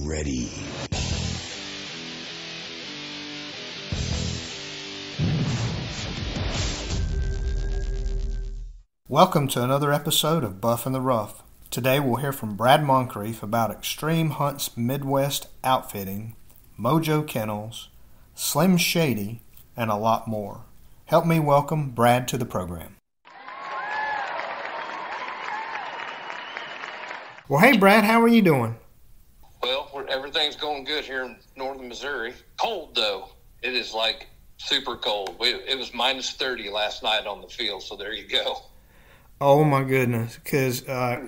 ready. Welcome to another episode of Buff in the Rough. Today we'll hear from Brad Moncrief about Xtreme Midwest Outfitting, Mojo Kennels, Slim Shady, and a lot more. Help me welcome Brad to the program. Well, hey Brad, how are you doing? Well, everything's going good here in northern Missouri. Cold though. It is like super cold. It was minus 30 last night on the field, so there you go. Oh my goodness, because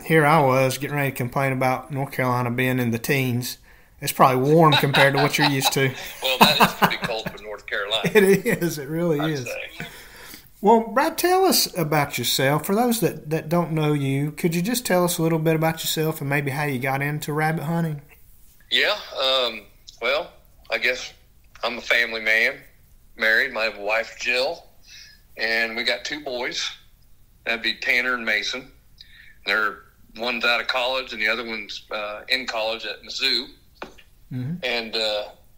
here I was getting ready to complain about North Carolina being in the teens. It's probably warm compared to what you're used to. Well, that is pretty cold for North Carolina. It is. It really is. Say. Well, Brad, tell us about yourself. For those that don't know you, could you just tell us a little bit about yourself and maybe how you got into rabbit hunting? Yeah. Well, I guess I'm a family man, married. I have a wife, Jill, and we got two boys. That'd be Tanner and Mason. One's out of college and the other one's in college at Mizzou. Mm-hmm. And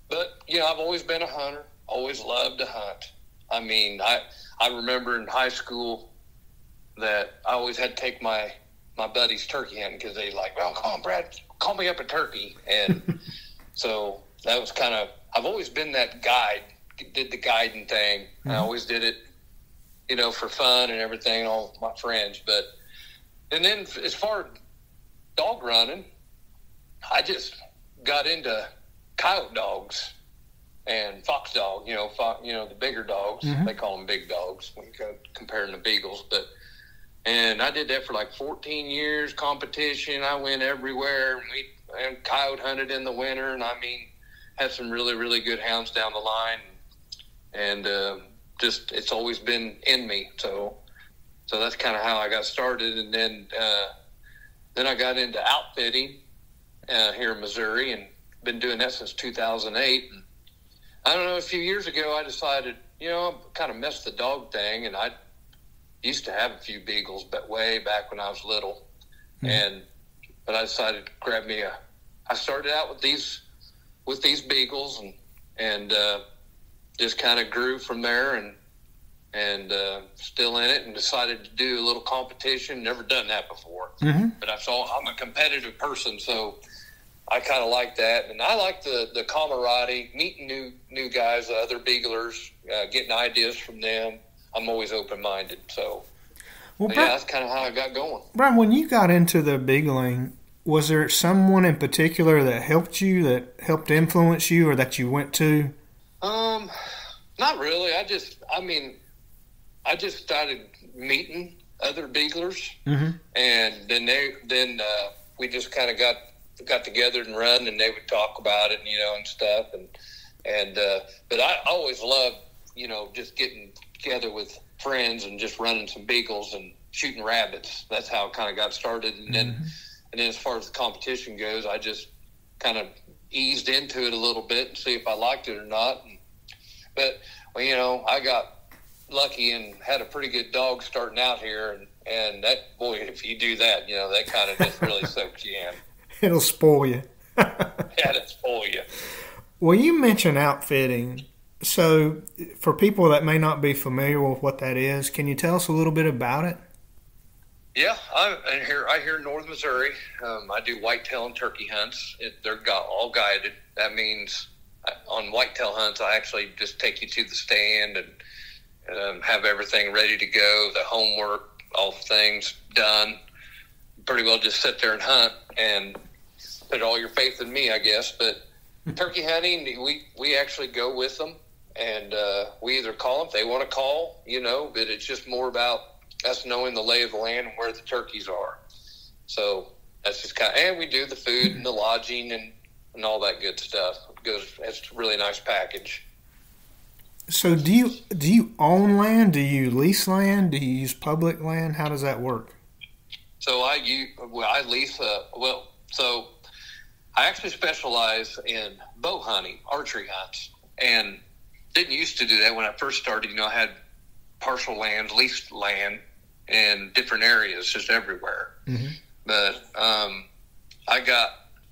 but I've always been a hunter. Always loved to hunt. I mean, I remember in high school that I always had to take my buddies turkey hunting because they like, well, come on, Brad, call me up a turkey. And so that was kind of, I've always been that guide. Did the guiding thing. Mm-hmm. I always did it, for fun and everything, all my friends. And then as far as dog running, I just got into coyote dogs and fox dog, the bigger dogs. Mm-hmm. They call them big dogs when you compare them to beagles. And I did that for like 14 years, competition. I went everywhere. And coyote hunted in the winter. And had some really, really good hounds down the line. And, it's always been in me. So that's kind of how I got started. And then I got into outfitting here in Missouri and been doing that since 2008. And I don't know, a few years ago I decided, I kind of missed the dog thing, and I used to have a few beagles, but way back when I was little. Mm-hmm. But I decided to grab me I started out with these beagles and just kind of grew from there and still in it, and decided to do a little competition. Never done that before. Mm-hmm. But I'm a competitive person, so I kind of like that. And I like the camaraderie, meeting new guys, other beaglers, getting ideas from them. I'm always open-minded. So, that's kind of how I got going. Brian, when you got into the beagling, was there someone in particular that helped you, that helped influence you, or that you went to? Not really. I just started meeting other beaglers, mm-hmm. and then we just kind of got together and run, and they would talk about it, and stuff, but I always loved, just getting together with friends and just running some beagles and shooting rabbits. That's how it kind of got started, and then as far as the competition goes, I just kind of eased into it a little bit and see if I liked it or not. I got lucky and had a pretty good dog starting out here, and that, boy, if you do that, that kind of just really soaks you in. It'll spoil you. Yeah, it'll spoil you. Well, you mentioned outfitting. So for people that may not be familiar with what that is, can you tell us a little bit about it? Yeah, I'm here in northern Missouri. I do whitetail and turkey hunts. They're all guided. That means on whitetail hunts, I actually just take you to the stand and have everything ready to go, the homework, all the things done. Pretty well just sit there and hunt and put all your faith in me, I guess. But turkey hunting, we actually go with them, and we either call them if they want to call, but it's just more about us knowing the lay of the land and where the turkeys are. So that's just and we do the food and the lodging and all that good stuff. It's a really nice package. So do you own land? Do you lease land? Do you use public land? How does that work? So I lease so I actually specialize in bow hunting, archery hunts, and didn't used to do that when I first started. I had partial land, leased land in different areas, just everywhere. Mm-hmm. But I got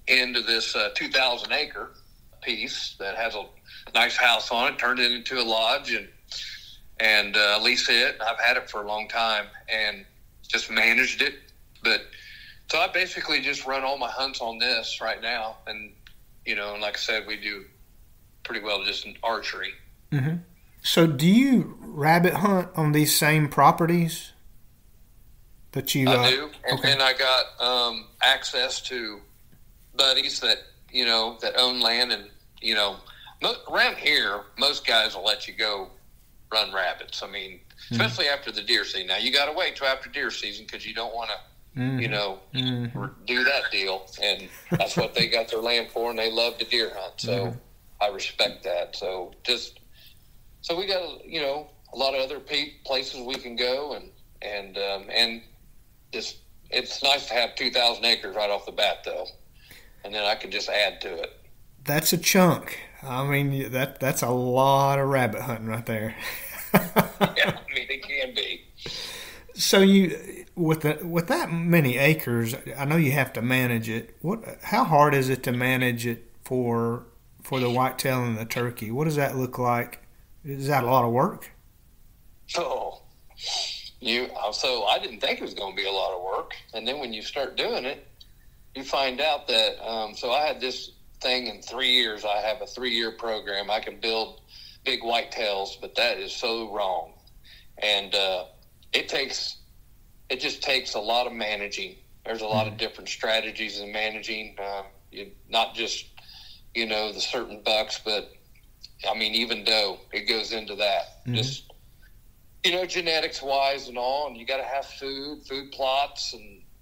into this 2,000 acre piece that has a nice house on it, turned it into a lodge, and lease it. I've had it for a long time and just managed it. But so I basically just run all my hunts on this right now. And, and like I said, we do pretty well just in archery. Mm-hmm. So do you rabbit hunt on these same properties that you... I do. And okay. then I got access to buddies that, that own land. And, around here, most guys will let you go run rabbits. I mean, especially after the deer season. Now, you got to wait till after deer season because you don't want to, do that deal. And that's what they got their land for, and they love to deer hunt. So I respect that. So we got, a lot of other places we can go, and just it's nice to have 2,000 acres right off the bat, though, and then I can just add to it. That's a chunk. I mean, that's a lot of rabbit hunting right there. Yeah, I mean, it can be. So you, with that many acres, I know you have to manage it. How hard is it to manage it for the whitetail and the turkey? What does that look like? Is that a lot of work? So I didn't think it was going to be a lot of work, and then when you start doing it, you find out that. So I had this thing in 3 years. I have a 3-year program. I can build big whitetails, but that is so wrong, and it just takes a lot of managing. There's a lot of different strategies in managing. Not just the certain bucks, but I mean even doe. It goes into that. Just genetics wise and all, and you got to have food plots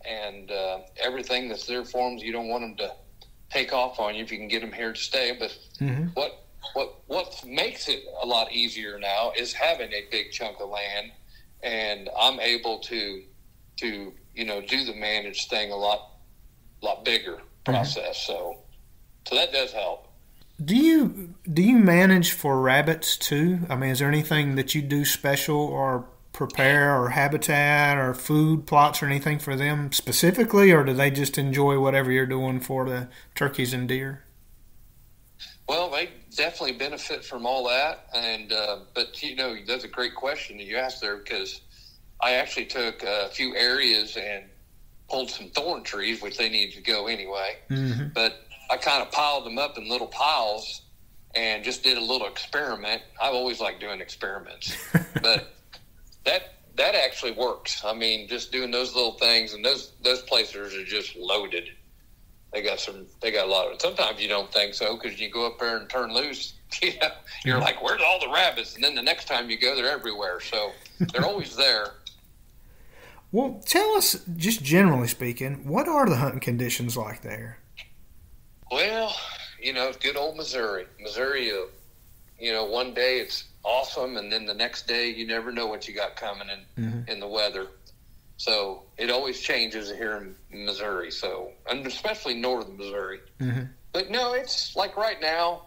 and everything that's there for them. You don't want them to take off on you if you can get them here to stay. But what makes it a lot easier now is having a big chunk of land, and I'm able to do the managed thing a lot bigger process. So that does help. Do you manage for rabbits too? I mean, is there anything that you do special or prepare or habitat or food plots or anything for them specifically, or do they just enjoy whatever you're doing for the turkeys and deer? Well, they definitely benefit from all that, and but that's a great question that you asked there, because I actually took a few areas and pulled some thorn trees, which they need to go anyway, but I kind of piled them up in little piles and just did a little experiment. I've always liked doing experiments, but that actually works. I mean, just doing those little things, and those places are just loaded. They got a lot of it. Sometimes you don't think so, because you go up there and turn loose, you're like, where's all the rabbits? And then the next time you go, they're everywhere. So they're always there. Well, tell us, just generally speaking, what are the hunting conditions like there? Well, it's good old Missouri. Missouri, one day it's awesome, and then the next day you never know what you got coming in the weather. So it always changes here in Missouri, and especially northern Missouri. But no, it's like right now,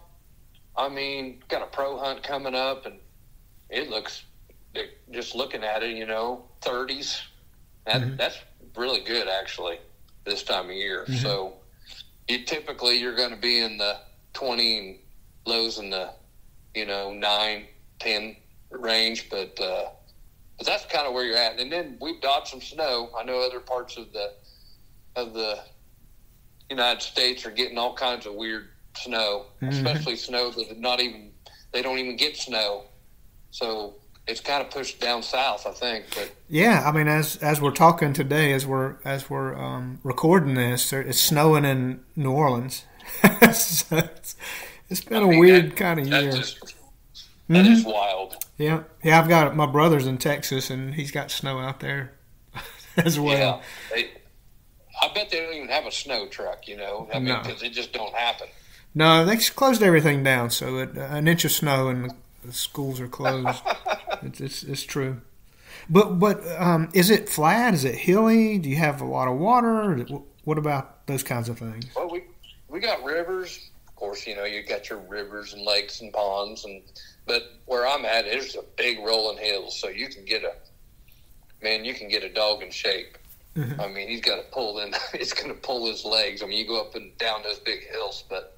I mean, got a pro hunt coming up, and it looks, just looking at it, 30s. That's really good, actually, this time of year. So you're going to be in the 20 and lows in the 9, 10 range, but that's kind of where you're at. And then we've dodged some snow. I know other parts of the United States are getting all kinds of weird snow, especially snow that they don't even get snow. So it's kind of pushed down south, I think. But yeah, I mean, as we're talking today, as we're recording this, it's snowing in New Orleans. So it's been a weird kind of year. That is wild. Yeah. I've got my brother's in Texas, and he's got snow out there as well. Yeah, I bet they don't even have a snow truck. Because it just don't happen. No, they closed everything down, so an inch of snow and the schools are closed. It's true. But is it flat? Is it hilly? Do you have a lot of water? What about those kinds of things? Well, we got rivers. Of course, you got your rivers and lakes and ponds, but where I'm at is a big rolling hills, so you can get a dog in shape. I mean, he's got to pull them. It's going to pull his legs. I mean, you go up and down those big hills, but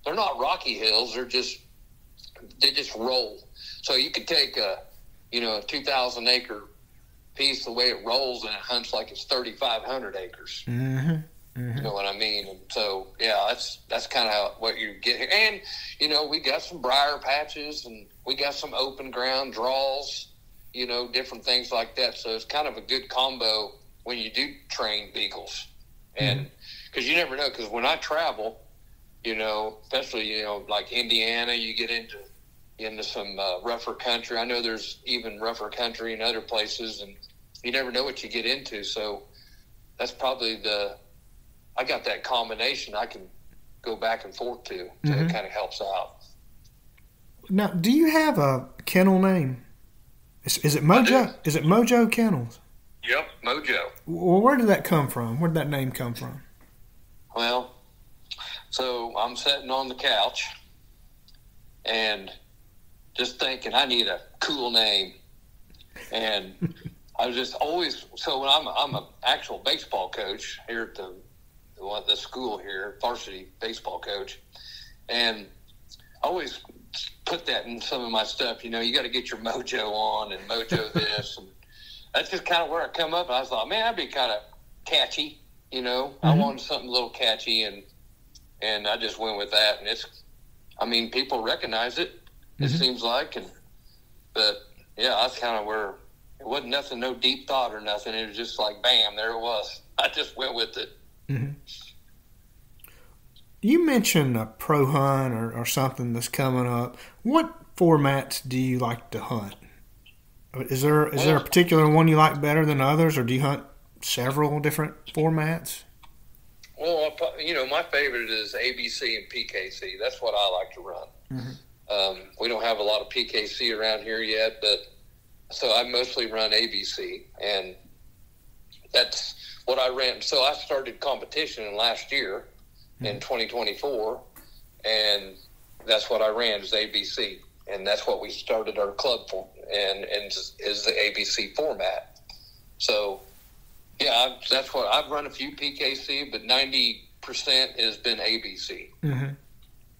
they're not rocky hills. They just roll. So you could take a 2,000 acre piece, the way it rolls, and it hunts like it's 3,500 acres. Mm-hmm. Mm-hmm. You know what I mean? And so, yeah, that's kind of what you get here. And, we got some briar patches, and we got some open ground draws, different things like that. So it's kind of a good combo when you do train beagles. And because you never know, because when I travel, especially, like Indiana, you get into some rougher country. I know there's even rougher country in other places, and you never know what you get into. So that's probably I got that combination I can go back and forth to. So it kind of helps out. Now, do you have a kennel name? Is it Mojo? Is it Mojo Kennels? Yep, Mojo. Well, where did that come from? Where did that name come from? Well, so I'm sitting on the couch and just thinking I need a cool name. And I was just always, so when I'm an actual baseball coach here at the school here, varsity baseball coach, and I always put that in some of my stuff. You got to get your mojo on and mojo this, and that's just kind of where I come up. And I thought, man, that'd be kind of catchy. I wanted something a little catchy, and I just went with that. And people recognize it. It seems like, but yeah, that's kind of where it wasn't nothing, no deep thought or nothing. It was just like, bam, there it was. I just went with it. Mm-hmm. You mentioned a pro hunt or something that's coming up. What formats do you like to hunt? Is there a particular one you like better than others, or do you hunt several different formats? Well, my favorite is ABC and PKC. That's what I like to run. Mm-hmm. We don't have a lot of PKC around here yet, but so I mostly run ABC, and that's what I ran. So I started competition last year in 2024, and that's what I ran is ABC, and that's what we started our club for, and is the ABC format. So yeah, that's what I've run a few PKC, but 90% has been ABC. Mm-hmm.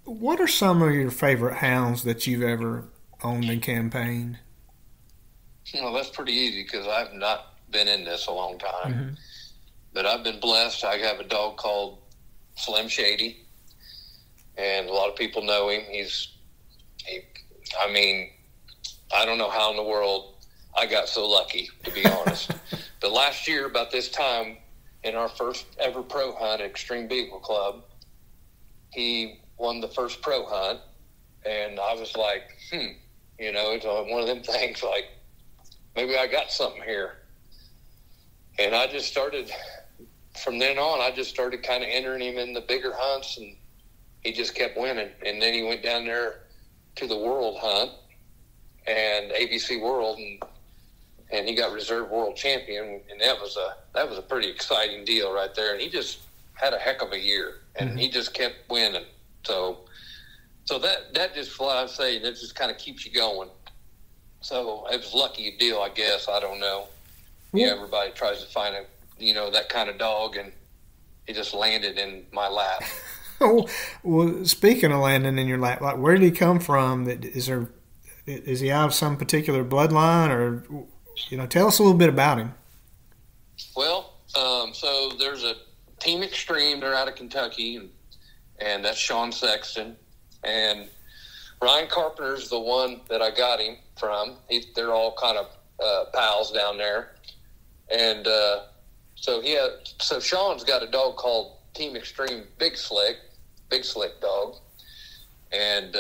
What are some of your favorite hounds that you've ever owned and campaigned? Well, that's pretty easy because I've not been in this a long time. Mm-hmm. But I've been blessed. I have a dog called Slim Shady, and a lot of people know him. I don't know how in the world I got so lucky, to be honest. But last year, about this time, in our first ever pro hunt at Xtreme Beagle Club, he won the first pro hunt, and I was like, it's one of them things like, maybe I got something here. And I just started, from then on, I just started kind of entering him in the bigger hunts, and he just kept winning. And then he went down there to the World Hunt and ABC World, and he got reserve world champion, and that was a pretty exciting deal right there. And he just had a heck of a year, and he just kept winning. So that just what I'm saying, it just kind of keeps you going. So it was a lucky deal, I guess. I don't know. Yeah, everybody tries to find that kind of dog, and he just landed in my lap. Well, speaking of landing in your lap, like, where did he come from? Is he out of some particular bloodline, or tell us a little bit about him? Well, so there's a Team Xtreme. They're out of Kentucky, and that's Sean Sexton, and Ryan Carpenter's the one that I got him from. They're all kind of pals down there, and so Sean's got a dog called Team Xtreme Big Slick dog, and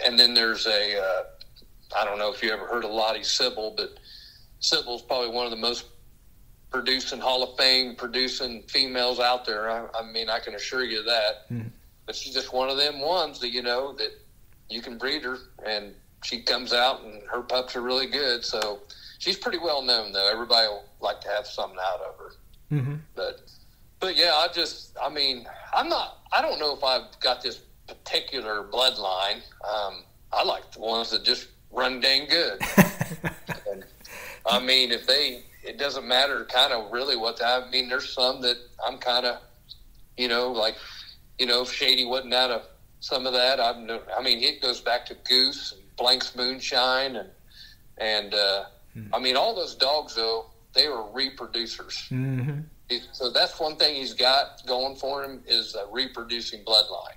and then there's I don't know if you ever heard of Lottie Sybil, but Sybil's probably one of the most Hall of Fame producing females out there. I can assure you that. Mm. But she's just one of them ones that, that you can breed her, and she comes out, and her pups are really good. So she's pretty well known, though. Everybody will like to have something out of her. Mm-hmm. But yeah, I don't know if I've got this particular bloodline. I like the ones that just run dang good. And, if it doesn't matter kind of really I mean, there's some that I'm kind of, like, if Shady wasn't out of some of that, I mean, it goes back to Goose and Blank's Moonshine and I mean, all those dogs, though, they were reproducers. Mm-hmm. So that's one thing he's got going for him is a reproducing bloodline.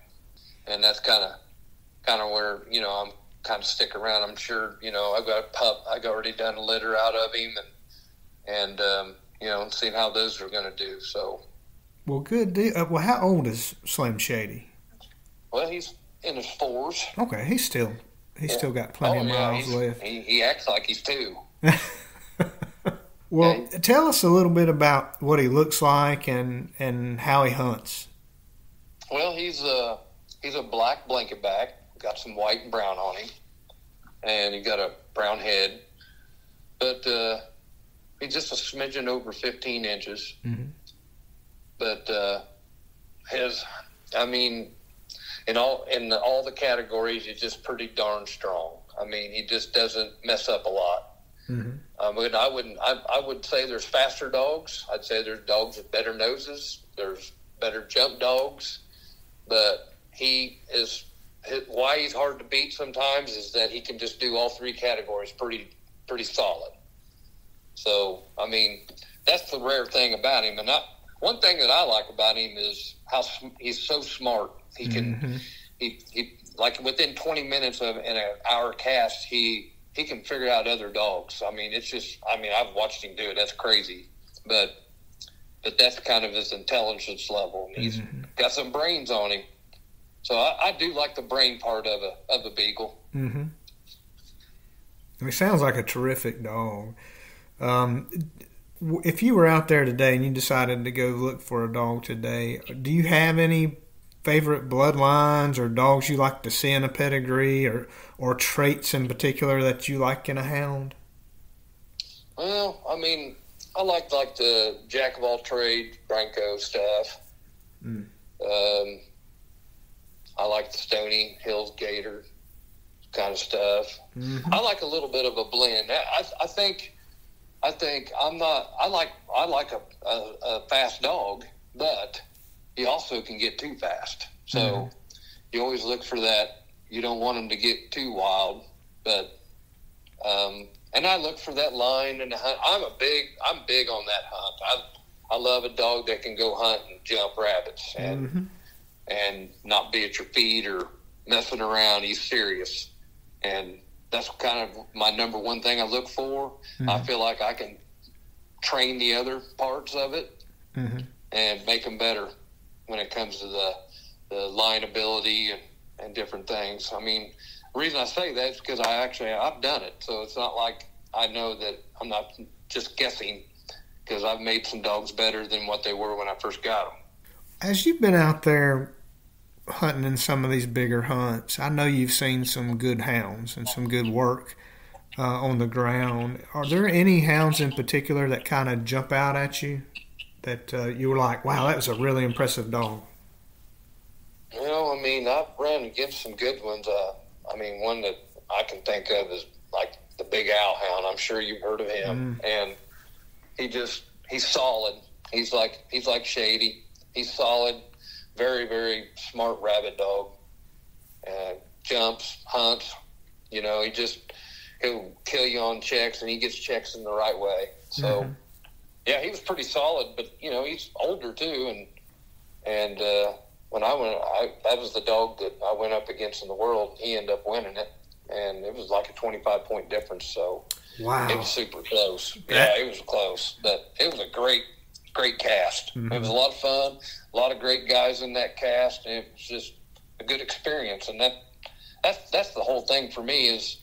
And that's kind of where, I'm kind of stick around. I'm sure, I've got a pup. I've already done a litter out of him and seeing how those are going to do. So. Well, good deal. Well, how old is Slim Shady? Well, he's in his 4s. Okay, he's still got plenty of miles left. He acts like he's 2. Well, tell us a little bit about what he looks like and how he hunts. Well, he's a black blanket back, got some white and brown on him, and he got a brown head, but he's just a smidgen over 15 inches. Mm-hmm. But in all the categories, he's just pretty darn strong. I mean, he just doesn't mess up a lot. Mm-hmm. I would say there's faster dogs. I'd say there's dogs with better noses. There's better jump dogs. But why he's hard to beat sometimes is that he can just do all 3 categories pretty solid. So, I mean, that's the rare thing about him. And one thing that I like about him is how he's so smart. He can, mm-hmm. he like within 20 minutes of an hour cast, he can figure out other dogs. I mean, I've watched him do it. That's crazy. But that's kind of his intelligence level. And he's mm-hmm. got some brains on him. So I do like the brain part of a beagle. Mm-hmm. He sounds like a terrific dog. If you were out there today and you decided to go look for a dog today, do you have any favorite bloodlines or dogs you like to see in a pedigree or traits in particular that you like in a hound? Well, I mean, I like the jack of all trades, Branco stuff. Mm. I like the Stony Hills Gator kind of stuff. Mm-hmm. I like a little bit of a blend. I think I'm not. I like a fast dog, but he also can get too fast. So mm-hmm. you always look for that. You don't want him to get too wild, but and I look for that line in the hunt. I'm big on that hunt. I love a dog that can go hunt and jump rabbits and mm-hmm. and not be at your feet or messing around. He's serious, and that's kind of my number one thing I look for. Mm-hmm. I feel like I can train the other parts of it mm-hmm. and make them better when it comes to the line ability and different things. I mean, the reason I say that is because I've done it. So it's not like I know that I'm not just guessing, because I've made some dogs better than what they were when I first got them. As you've been out there hunting in some of these bigger hunts, I know you've seen some good hounds and some good work on the ground. Are there any hounds in particular that kind of jump out at you that you were like, wow, that was a really impressive dog? Well, I mean, I've run against some good ones. I mean, one that I can think of is like the Big Owl Hound. I'm sure you've heard of him. Mm. And he's solid. He's like Shady. He's solid. Very, very smart rabbit dog. Jumps, hunts. He'll kill you on checks, and he gets checks in the right way. So, mm-hmm. yeah, he was pretty solid, but, he's older too. And when that was the dog that I went up against in the world. He ended up winning it, and it was like a 25-point difference. So, wow. It was super close. Yeah, it was close, but it was a great cast. Mm-hmm. It was a lot of fun, a lot of great guys in that cast, and it was just a good experience. And that's the whole thing for me is,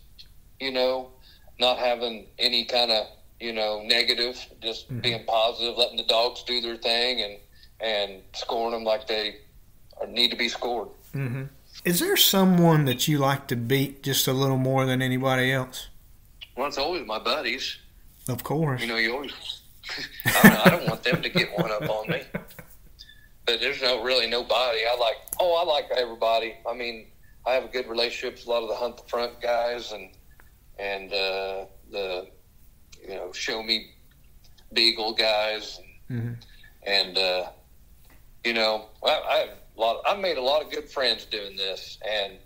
not having any kind of, negative, just mm-hmm. being positive, letting the dogs do their thing and scoring them like they need to be scored. Mm-hmm. Is there someone that you like to beat just a little more than anybody else? Well, it's always my buddies. Of course. You always... I don't want them to get one up on me. But there's really nobody. I like everybody. I mean, I have a good relationship with a lot of the Hunt the Front guys and the show me Beagle guys, Mm-hmm. and I made a lot of good friends doing this, and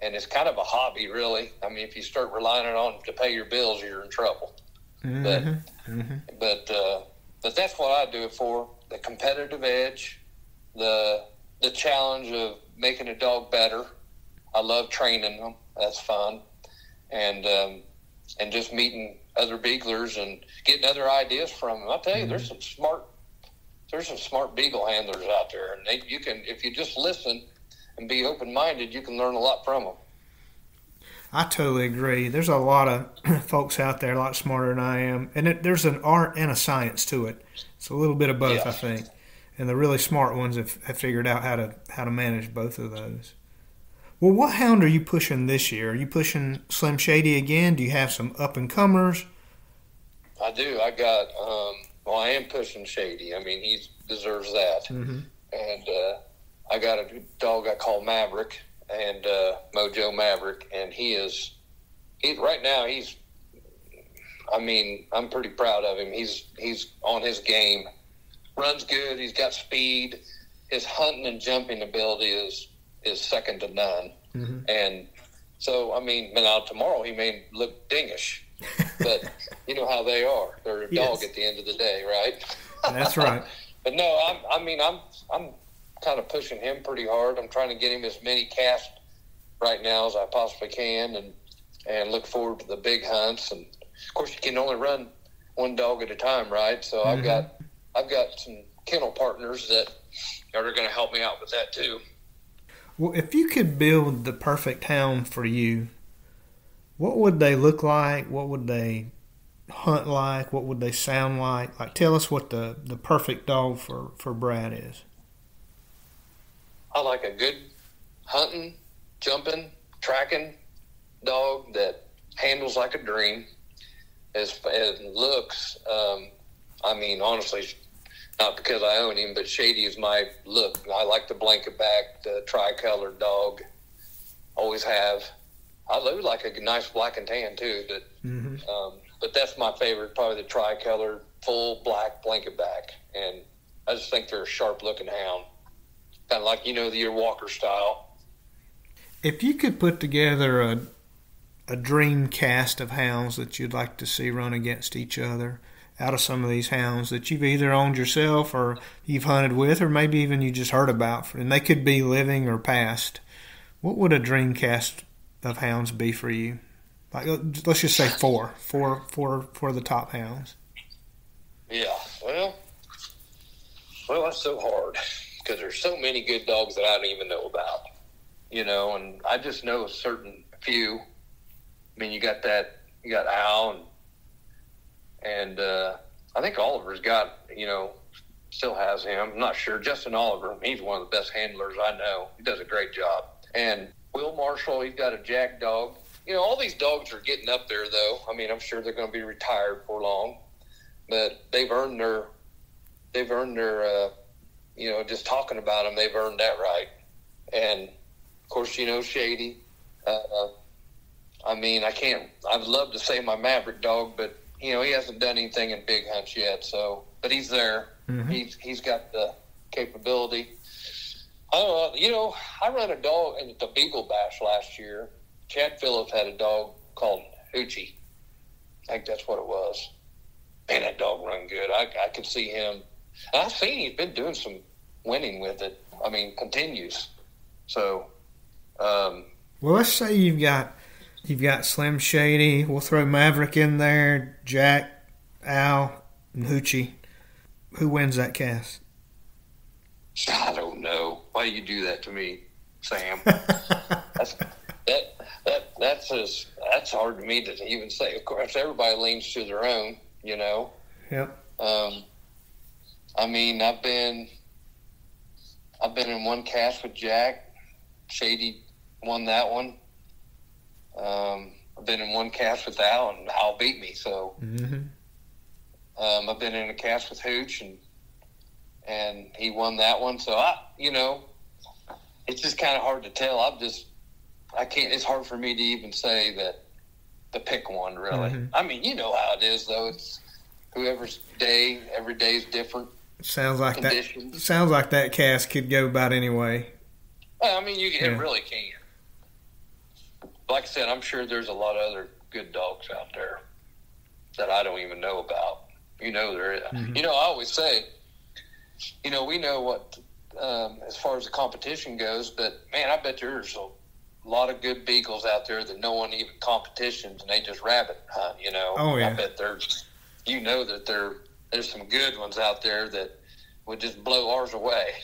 it's kind of a hobby, really. I mean, if you start relying on it to pay your bills, you're in trouble. Mm-hmm. But that's what I do it for: the competitive edge, the challenge of making a dog better. I love training them; that's fun, and just meeting other beaglers and getting other ideas from them. I'll tell you, there's some smart beagle handlers out there, and you can, if you just listen and be open-minded, you can learn a lot from them. I totally agree. There's a lot of folks out there a lot smarter than I am, and there's an art and a science to it. It's a little bit of both, Yeah. I think. And the really smart ones have figured out how to manage both of those. Well, what hound are you pushing this year? Are you pushing Slim Shady again? Do you have some up-and-comers? I do. I got, I am pushing Shady. I mean, he deserves that. Mm-hmm. And I got a dog I call Maverick, and Mojo Maverick, and right now I'm pretty proud of him. He's on his game. Runs good. He's got speed. His hunting and jumping ability is second to none. Mm-hmm. And so, now tomorrow he may look dingish, but you know how they are. They're a dog Yes. at the end of the day, right? That's right. But no, I'm kind of pushing him pretty hard. I'm trying to get him as many casts right now as I possibly can, and look forward to the big hunts. And of course, you can only run one dog at a time, right? So Mm-hmm. I've got some kennel partners that are going to help me out with that too. Well, if you could build the perfect hound for you, what would they look like? What would they hunt like? What would they sound like? Like, tell us what the perfect dog for Brad is. I like a good hunting, jumping, tracking dog that handles like a dream. As looks, honestly, not because I own him, but Shady is my look. I like the blanket back, the tri-colored dog. Always have. I do like a nice black and tan too, but that's my favorite, probably the tri-colored full black blanket back. And I just think they're a sharp looking hound. Kind of like, your Walker style. If you could put together a dream cast of hounds that you'd like to see run against each other out of some of these hounds that you've either owned yourself or you've hunted with, or maybe even you just heard about, and they could be living or past, what would a dream cast of hounds be for you? Like, let's just say four the top hounds. Yeah, well, that's so hard because there's so many good dogs that I don't even know about, and I just know a certain few. I mean, you got Al, and I think Oliver's got, still has him. I'm not sure. Justin Oliver, he's one of the best handlers I know. He does a great job. And Will Marshall, he's got a jack dog. All these dogs are getting up there, though. I mean, I'm sure they're going to be retired for long, but they've earned their, just talking about them, they've earned that right. And of course, Shady. I'd love to say my Maverick dog, but he hasn't done anything in big hunts yet. So, but he's there. Mm-hmm. He's got the capability. I ran a dog at the Beagle Bash last year. Chad Phillips had a dog called Hoochie. I think that's what it was. Man, that dog run good. I could see him. And I've seen he's been doing some winning with it. I mean, continues. So, well, let's say you've got Slim Shady. We'll throw Maverick in there, Jack, Al, and Hoochie. Who wins that cast? I don't know. Why do you do that to me, Sam? That's hard to me to even say. Of course, everybody leans to their own, Yep. I've been in one cast with Jack. Shady won that one. I've been in one cast with Al, and Al beat me. So, I've been in a cast with Hooch, and he won that one. So it's just kind of hard to tell. I can't. It's hard for me to even say that to pick one really. Mm-hmm. I mean, you know how it is though. whoever's day, every day is different. Sounds like conditions. that. Sounds like that cast could go about anyway. Well, I mean, it really can. Like I said, I'm sure there's a lot of other good dogs out there that I don't even know about. There is. I always say, we know what as far as the competition goes, but man, I bet there's a lot of good beagles out there that no one even competitions, and they just rabbit hunt. Oh yeah. I bet there's there's some good ones out there that would just blow ours away.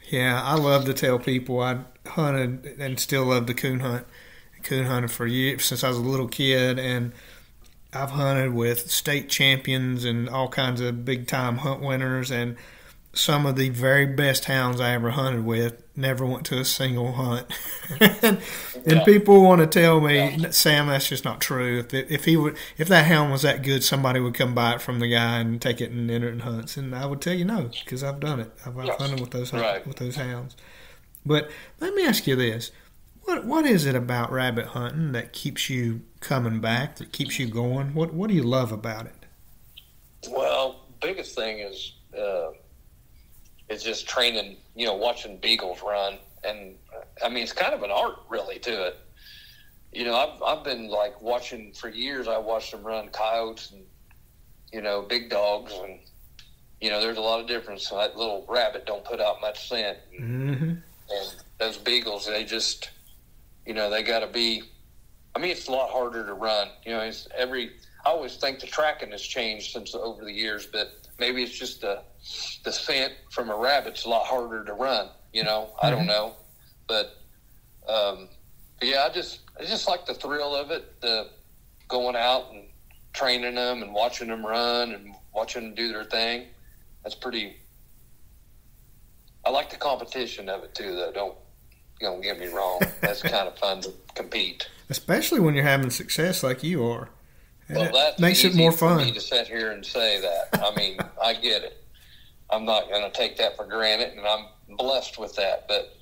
Yeah, I love to tell people I hunted and still love to coon hunt. Coon hunted for years since I was a little kid, and I've hunted with state champions and all kinds of big time hunt winners, and some of the very best hounds I ever hunted with never went to a single hunt. and people want to tell me, Sam, that's just not true. If that hound was that good, somebody would come buy it from the guy and take it and enter it in hunts. And I would tell you no, because I've done it. I've hunted with those hounds. But let me ask you this: what is it about rabbit hunting that keeps you coming back? That keeps you going? What do you love about it? Well, biggest thing is just training, watching beagles run. And I mean, it's kind of an art really to it. I've been like watching for years. I watched them run coyotes and, big dogs. And, there's a lot of difference. That little rabbit don't put out much scent. Mm-hmm. And those beagles, they just, they got to be, I mean, it's a lot harder to run. I always think the tracking has changed since over the years, but maybe it's just the scent from a rabbit's a lot harder to run. I don't know, but yeah, I just like the thrill of it, the going out and training them and watching them run and watching them do their thing. That's pretty. I like the competition of it too, though. Don't get me wrong. That's kind of fun to compete, especially when you're having success like you are. Well, that makes it more fun. For me to sit here and say that. I mean, I get it. I'm not going to take that for granted, and I'm blessed with that. But,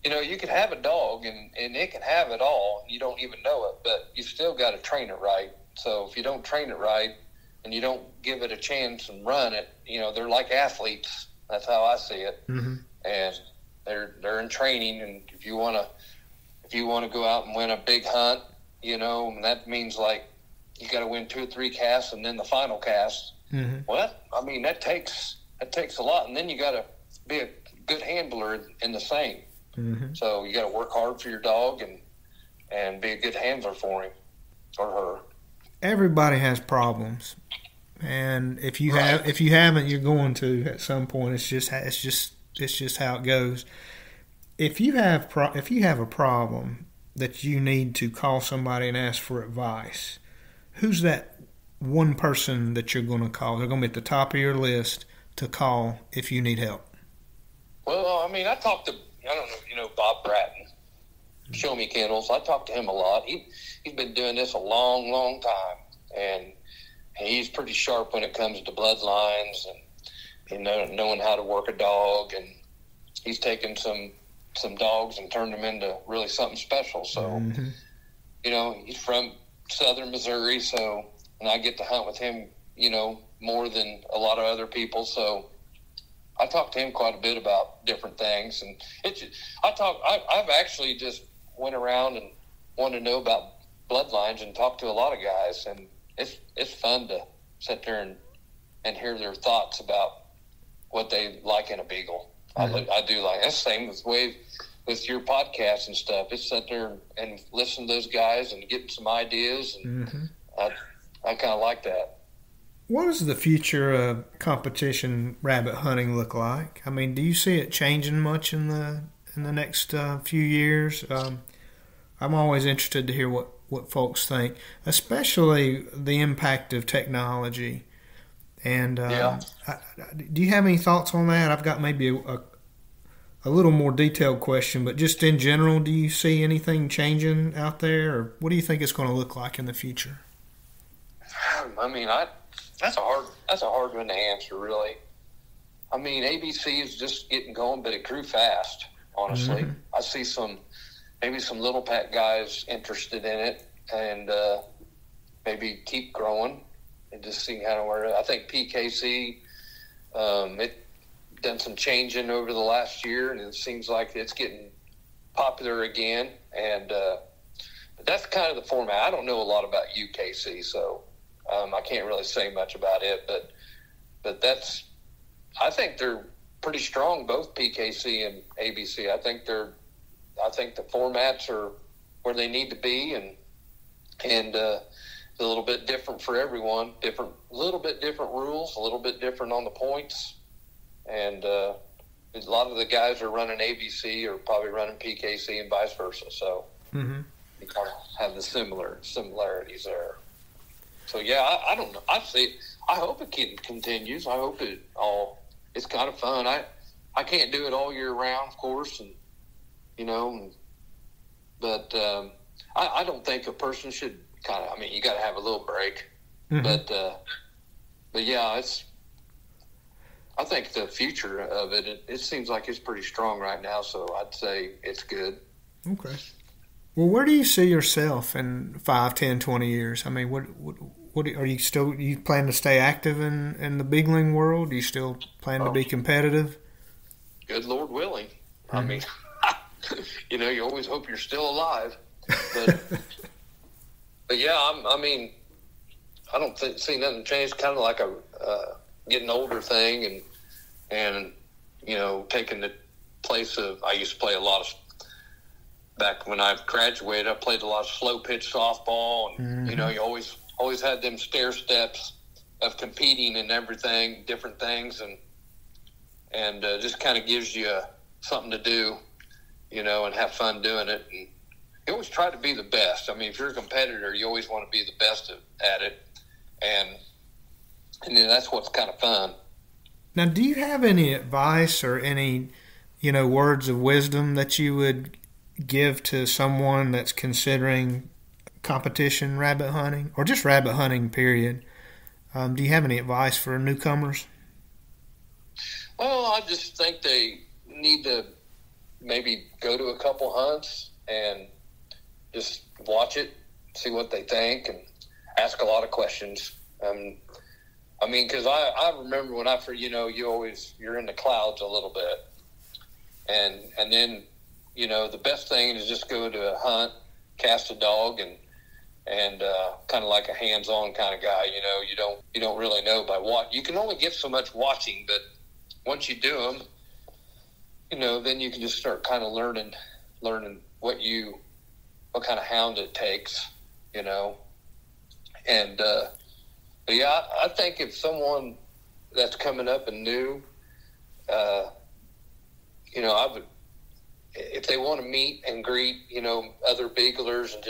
you could have a dog, and it can have it all, and you don't even know it, but you still got to train it right. So if you don't train it right and you don't give it a chance and run it, they're like athletes. That's how I see it. Mm-hmm. And they're in training, and if you want to go out and win a big hunt, and that means like you got to win 2 or 3 casts and then the final cast. Mm-hmm. Well, I mean, that takes a lot, and then you got to be a good handler in the same. Mm-hmm. So you got to work hard for your dog and be a good handler for him or her. Everybody has problems, and if you haven't, you're going to at some point. It's just how it goes. If you have a problem that you need to call somebody and ask for advice, who's that one person that you're going to call? They're going to be at the top of your list to call if you need help. Well, I mean, I don't know, Bob Bratton, Show Me Kennels. I talk to him a lot. He's been doing this a long, long time, and he's pretty sharp when it comes to bloodlines and knowing how to work a dog. And he's taken some dogs and turned them into really something special. So, mm-hmm. He's from southern Missouri, and I get to hunt with him, more than a lot of other people. So I talk to him quite a bit about different things. And I've actually just went around and wanted to know about bloodlines and talked to a lot of guys. And it's fun to sit there and hear their thoughts about what they like in a beagle. Mm-hmm. I do like, that's the same with your podcast and stuff. It's sit there and listen to those guys and get some ideas. And mm-hmm. I kind of like that. What does the future of competition rabbit hunting look like? I mean, do you see it changing much in the next few years? I'm always interested to hear what folks think, especially the impact of technology. And do you have any thoughts on that? I've got maybe a little more detailed question, but just in general, do you see anything changing out there, or what do you think it's going to look like in the future? I mean, that's a hard one to answer, really. I mean, ABC is just getting going, but it grew fast, honestly. Mm-hmm. I see maybe some little pack guys interested in it, and maybe keep growing. and just seeing how to work it. I think PKC, it done some changing over the last year, and it seems like it's getting popular again. And but that's kind of the format. I don't know a lot about UKC, so I can't really say much about it. But I think they're pretty strong, both PKC and ABC. I think the formats are where they need to be, and a little bit different for everyone. A little bit different rules, a little bit different on the points, and a lot of the guys who are running ABC are probably running PKC and vice versa. So you kind of have the similarities there. So yeah, I don't know. I hope it continues. I hope it's kind of fun. I can't do it all year round, of course, and but I don't think a person should you got to have a little break, but yeah, I think the future of it seems like it's pretty strong right now, so I'd say it's good. Okay. Well, where do you see yourself in 5, 10, 20 years? I mean, what are you still? You plan to stay active in the big league world? Do you still plan to be competitive? Good Lord willing. I mean, you always hope you're still alive, but yeah, I don't see nothing change. Kind of like a getting older thing, and taking the place of. I used to play a lot of. Back when I graduated, I played a lot of slow pitch softball, and you always had them stair steps of competing and everything, different things, and just kind of gives you something to do, and have fun doing it. And you always try to be the best. I mean, if you're a competitor, you always want to be the best at it, and then that's what's kind of fun. Now, do you have any advice or any, words of wisdom that you would give to someone that's considering competition rabbit hunting or just rabbit hunting, period? Do you have any advice for newcomers? Well, I just think they need to maybe go to a couple hunts and just watch it, see what they think, and ask a lot of questions. Because I remember when you're in the clouds a little bit, and then the best thing is just go to a hunt, cast a dog, and kind of like a hands-on kind of guy. You don't really know by what you can only get so much watching, but once you do them, then you can just start kind of learning what kind of hound it takes, and but yeah, I think if someone that's coming up and new, I would. If they want to meet and greet, other beaglers and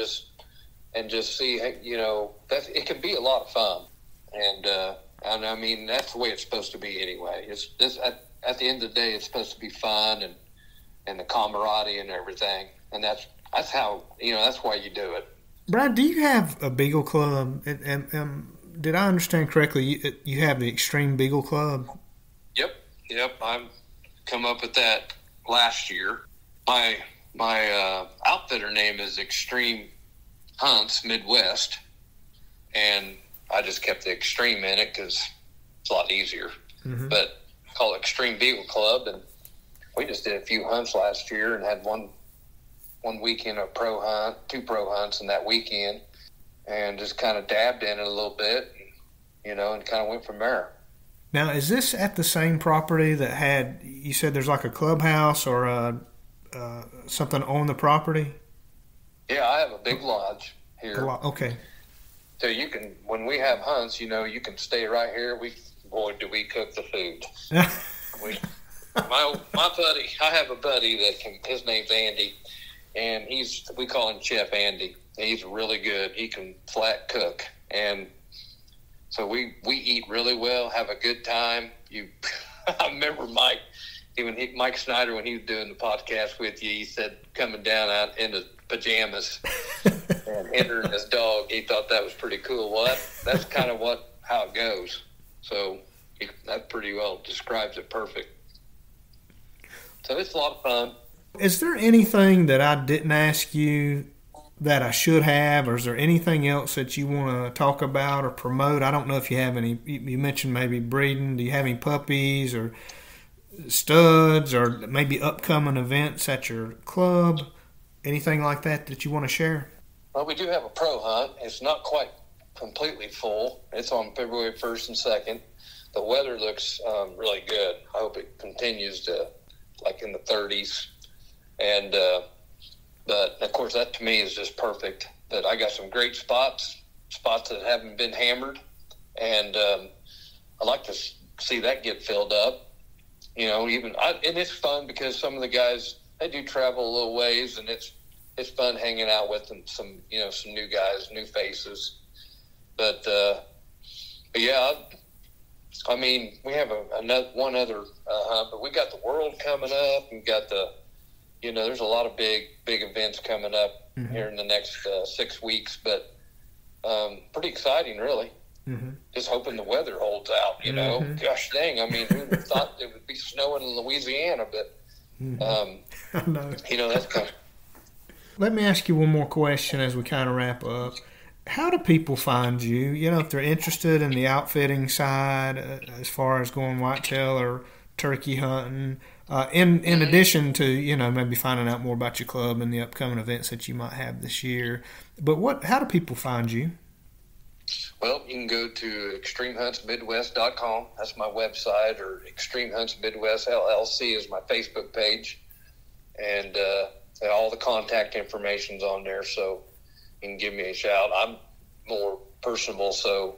just see, it can be a lot of fun, and I mean that's the way it's supposed to be anyway. It's this at the end of the day, it's supposed to be fun and the camaraderie and everything, and that's how that's why you do it. Brad, do you have a beagle club? And did I understand correctly? You have the Xtreme Beagle Club. Yep. I've come up with that last year. My outfitter name is Xtreme Midwest, and I just kept the Xtreme in it because it's a lot easier. But I call it Xtreme Beagle Club, and we just did a few hunts last year and had one weekend of pro hunt, 2 pro hunts in that weekend, and just kind of dabbed in it a little bit, and kind of went from there. Now, is this at the same property that had, you said there's like a clubhouse or something on the property? Yeah, I have a big lodge here. Okay. So you can, when we have hunts, you can stay right here. Boy, do we cook the food. My buddy, I have a buddy his name's Andy, and we call him Chef Andy. He's really good. He can flat cook, and so we eat really well, have a good time. I remember Mike Snyder, when he was doing the podcast with you, he said coming down out in his pajamas and entering his dog, he thought that was pretty cool. Well, that's kind of how it goes. So that pretty well describes it perfect. So it's a lot of fun. Is there anything that I didn't ask you that I should have, or is there anything else that you want to talk about or promote? I don't know if you have any. You mentioned maybe breeding. Do you have any puppies or studs, or maybe upcoming events at your club? Anything like that you want to share? Well, we do have a pro hunt. It's not quite completely full. It's on February 1st and 2nd. The weather looks really good. I hope it continues to like in the 30s. And but of course that to me is just perfect. That I got some great spots that haven't been hammered, and I like to see that get filled up. You know, and it's fun because some of the guys, they do travel a little ways, and it's fun hanging out with them. Some new guys, new faces. But yeah, I mean, we have one other hunt, but we got the World coming up. We got there's a lot of big events coming up here in the next 6 weeks, but pretty exciting, really. Mm-hmm. Just hoping the weather holds out, you know. Gosh dang, I mean, who would have thought it would be snowing in Louisiana, but, I know. That's kind of... Let me ask you one more question as we kind of wrap up. How do people find you? You know, if they're interested in the outfitting side, as far as going whitetail or turkey hunting, in addition to, maybe finding out more about your club and the upcoming events that you might have this year. But how do people find you? Well, you can go to extremehuntsmidwest.com. That's my website, or Extreme Hunts Midwest LLC is my Facebook page. And all the contact information's on there, so you can give me a shout. I'm more personable, so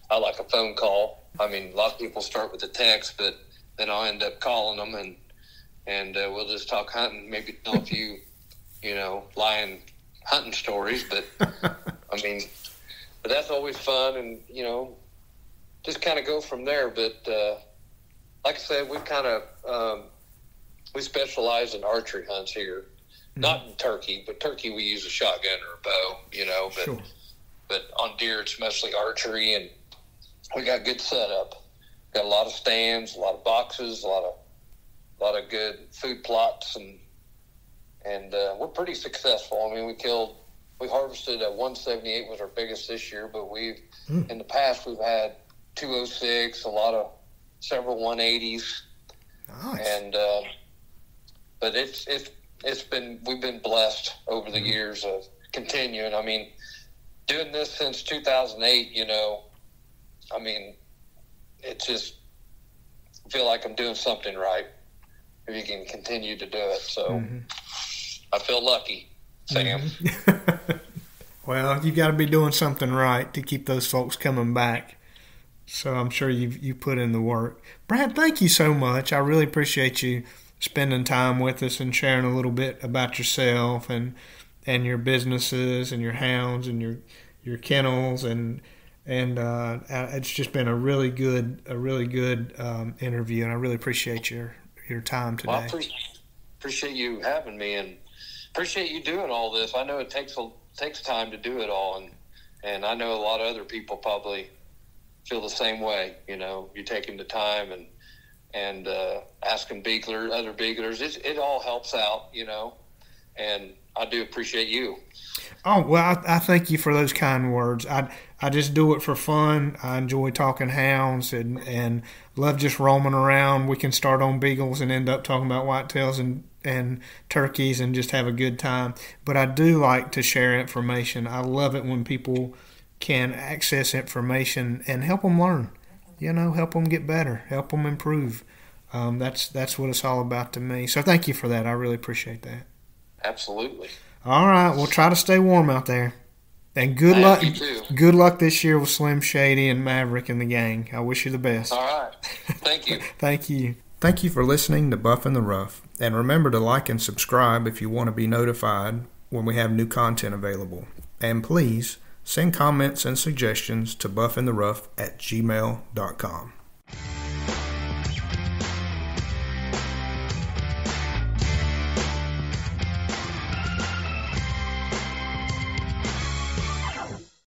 I like a phone call. I mean, a lot of people start with a text, but then I'll end up calling them, and we'll just talk hunting. Maybe tell a few, lying hunting stories, but I mean, but that's always fun, and just kind of go from there. But like I said, we kind of we specialize in archery hunts here, not in turkey. But turkey we use a shotgun or a bow, But sure. But on deer it's mostly archery, and we got good setup. Got a lot of stands, a lot of boxes, a lot of good food plots, and we're pretty successful. I mean, we harvested a 178 was our biggest this year, but in the past we've had 206, several 180s, nice. And but we've been blessed over the years of continuing. I mean, doing this since 2008, I mean, it's just I feel like I'm doing something right if you can continue to do it. So I feel lucky, Sam. Well, you got to be doing something right to keep those folks coming back. So I'm sure you put in the work. Brad, thank you so much. I really appreciate you spending time with us and sharing a little bit about yourself and your businesses and your hounds and your kennels, and it's just been a really good interview, and I really appreciate your time today. Well, I appreciate you having me, and appreciate you doing all this. I know it takes time to do it all, and I know a lot of other people probably feel the same way. You're taking the time and asking other beaglers. It all helps out, and I do appreciate you. Oh, well, I thank you for those kind words. I just do it for fun. I enjoy talking hounds and love just roaming around. We can start on beagles and end up talking about whitetails and turkeys and just have a good time. But I do like to share information. I love it when people can access information and help them learn, help them get better, help them improve. That's what it's all about to me. So thank you for that. I really appreciate that. Absolutely. All right. We'll try to stay warm out there. And good luck. You too. Good luck this year with Slim Shady and Maverick and the gang. I wish you the best. All right. Thank you. Thank you. Thank you for listening to Buff in the Rough. And remember to like and subscribe if you want to be notified when we have new content available. And please send comments and suggestions to buffintherough@gmail.com.